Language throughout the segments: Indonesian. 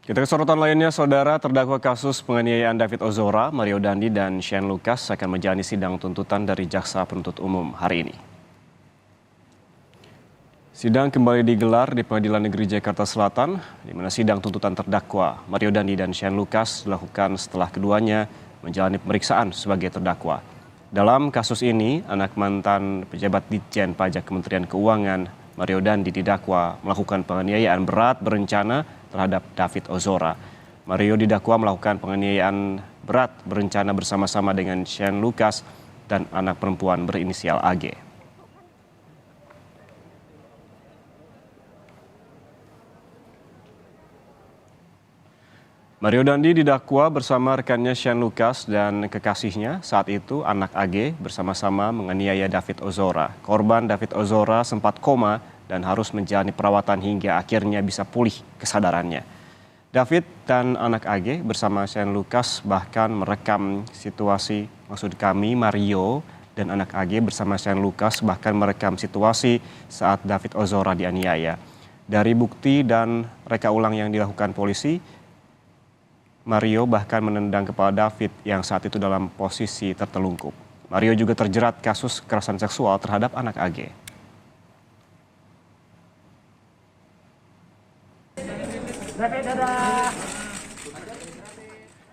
Kita ke sorotan lainnya, saudara terdakwa kasus penganiayaan David Ozora, Mario Dandi, dan Shane Lucas akan menjalani sidang tuntutan dari Jaksa Penuntut Umum hari ini. Sidang kembali digelar di Pengadilan Negeri Jakarta Selatan, di mana sidang tuntutan terdakwa Mario Dandi dan Shane Lucas dilakukan setelah keduanya menjalani pemeriksaan sebagai terdakwa. Dalam kasus ini, anak mantan pejabat Ditjen Pajak Kementerian Keuangan, Mario Dandi, didakwa melakukan penganiayaan berat berencana terhadap David Ozora. Mario didakwa melakukan penganiayaan berat berencana bersama-sama dengan Shane Lucas dan anak perempuan berinisial AG. Mario Dandi didakwa bersama rekannya Shane Lucas dan kekasihnya. Saat itu anak AG bersama-sama menganiaya David Ozora. Korban David Ozora sempat koma dan harus menjalani perawatan hingga akhirnya bisa pulih kesadarannya. David dan anak AG bersama Shane Lucas bahkan merekam situasi, Mario dan anak AG bersama Shane Lucas bahkan merekam situasi saat David Ozora dianiaya. Dari bukti dan reka ulang yang dilakukan polisi, Mario bahkan menendang kepala David yang saat itu dalam posisi tertelungkup. Mario juga terjerat kasus kekerasan seksual terhadap anak AG.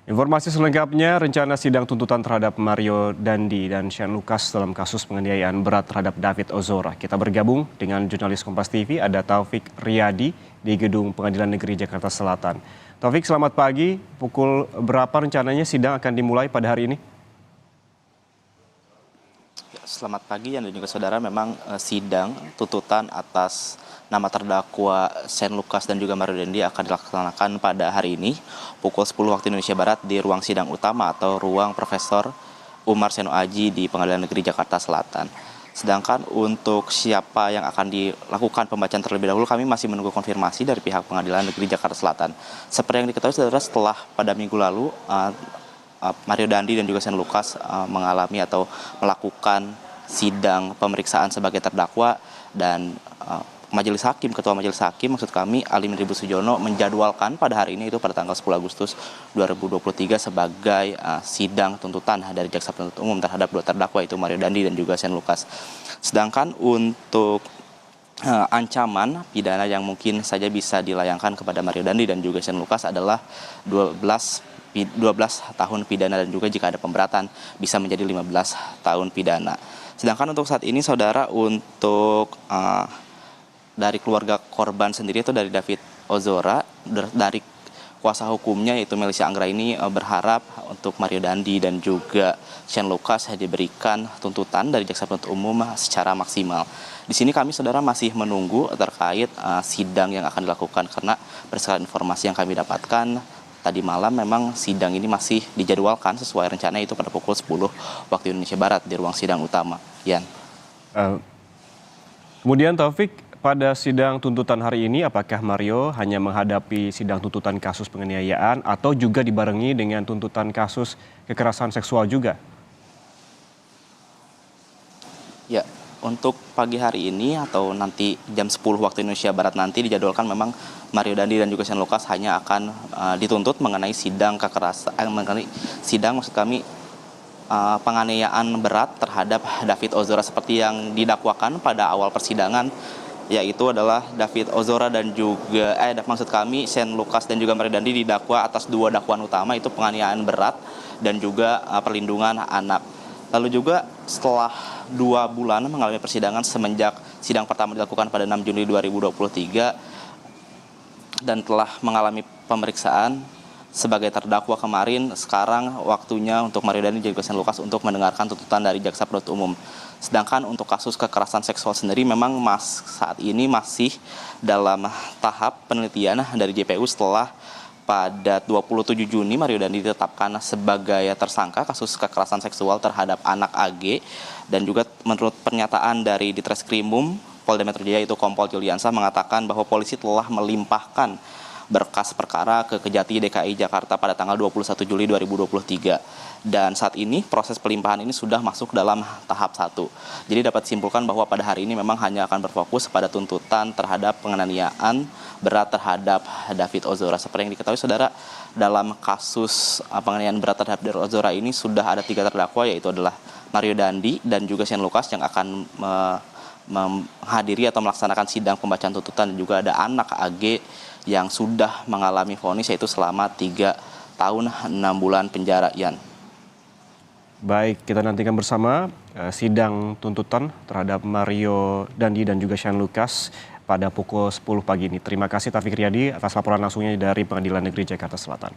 Informasi selengkapnya, rencana sidang tuntutan terhadap Mario Dandi dan Shane Lucas dalam kasus penganiayaan berat terhadap David Ozora. Kita bergabung dengan jurnalis Kompas TV, ada Taufik Riyadi di Gedung Pengadilan Negeri Jakarta Selatan. Taufik, selamat pagi. Pukul berapa rencananya sidang akan dimulai pada hari ini? Selamat pagi dan juga saudara, memang sidang tuntutan atas nama terdakwa Shane Lucas dan juga Mario Dandi akan dilaksanakan pada hari ini pukul 10 waktu Indonesia Barat di ruang sidang utama atau ruang Profesor Umar Seno Aji di Pengadilan Negeri Jakarta Selatan. Sedangkan untuk siapa yang akan dilakukan pembacaan terlebih dahulu, kami masih menunggu konfirmasi dari pihak Pengadilan Negeri Jakarta Selatan. Seperti yang diketahui saudara, setelah pada minggu lalu Mario Dandi dan juga Shane Lucas mengalami atau melakukan sidang pemeriksaan sebagai terdakwa, dan Ketua Majelis Hakim maksud kami Alimin Ribut Sujono menjadwalkan pada hari ini, itu pada tanggal 10 Agustus 2023 sebagai sidang tuntutan dari Jaksa Penuntut Umum terhadap dua terdakwa, itu Mario Dandi dan juga Shane Lucas. Sedangkan untuk ancaman pidana yang mungkin saja bisa dilayangkan kepada Mario Dandi dan juga Shane Lucas adalah 12 tahun pidana, dan juga jika ada pemberatan bisa menjadi 15 tahun pidana. Sedangkan untuk saat ini saudara, untuk dari keluarga korban sendiri, itu dari David Ozora, dari kuasa hukumnya yaitu Melissa Anggraini berharap untuk Mario Dandi dan juga Shane Lucas diberikan tuntutan dari Jaksa Penuntut Umum secara maksimal. Di sini kami saudara masih menunggu terkait sidang yang akan dilakukan, karena berdasarkan informasi yang kami dapatkan tadi malam memang sidang ini masih dijadwalkan sesuai rencana, itu pada pukul 10 waktu Indonesia Barat di ruang sidang utama. Yan. Kemudian Taufik, pada sidang tuntutan hari ini apakah Mario hanya menghadapi sidang tuntutan kasus penganiayaan atau juga dibarengi dengan tuntutan kasus kekerasan seksual juga? Ya, untuk pagi hari ini atau nanti jam 10 waktu Indonesia Barat nanti dijadwalkan memang Mario Dandi dan juga Shane Lucas hanya akan dituntut mengenai sidang penganiayaan berat terhadap David Ozora seperti yang didakwakan pada awal persidangan, yaitu adalah David Ozora dan juga Shane Lucas dan juga Mario Dandi didakwa atas dua dakwaan utama, itu penganiayaan berat dan juga perlindungan anak. Lalu juga setelah 2 bulan mengalami persidangan semenjak sidang pertama dilakukan pada 6 Juni 2023 dan telah mengalami pemeriksaan sebagai terdakwa kemarin, sekarang waktunya untuk Mario Dandi dan juga Shane Lucas untuk mendengarkan tuntutan dari Jaksa Penuntut Umum. Sedangkan untuk kasus kekerasan seksual sendiri memang saat ini masih dalam tahap penelitian dari JPU setelah pada 27 Juni Mario Dandi ditetapkan sebagai tersangka kasus kekerasan seksual terhadap anak AG, dan juga menurut pernyataan dari Ditreskrimum Polda Metro Jaya, itu Kompol Juliansa, mengatakan bahwa polisi telah melimpahkan berkas perkara ke Kejati DKI Jakarta pada tanggal 21 Juli 2023. Dan saat ini proses pelimpahan ini sudah masuk dalam tahap 1. Jadi dapat disimpulkan bahwa pada hari ini memang hanya akan berfokus pada tuntutan terhadap penganiayaan berat terhadap David Ozora. Seperti yang diketahui saudara, dalam kasus penganiayaan berat terhadap David Ozora ini sudah ada 3 terdakwa, yaitu adalah Mario Dandi dan juga Shane Lucas yang akan menghadiri atau melaksanakan sidang pembacaan tuntutan, dan juga ada anak AG yang sudah mengalami vonis yaitu selama 3 tahun 6 bulan penjara. Yan. Baik, kita nantikan bersama sidang tuntutan terhadap Mario Dandi dan juga Shane Lucas pada pukul 10 pagi ini. Terima kasih Taufik Riyadi atas laporan langsungnya dari Pengadilan Negeri Jakarta Selatan.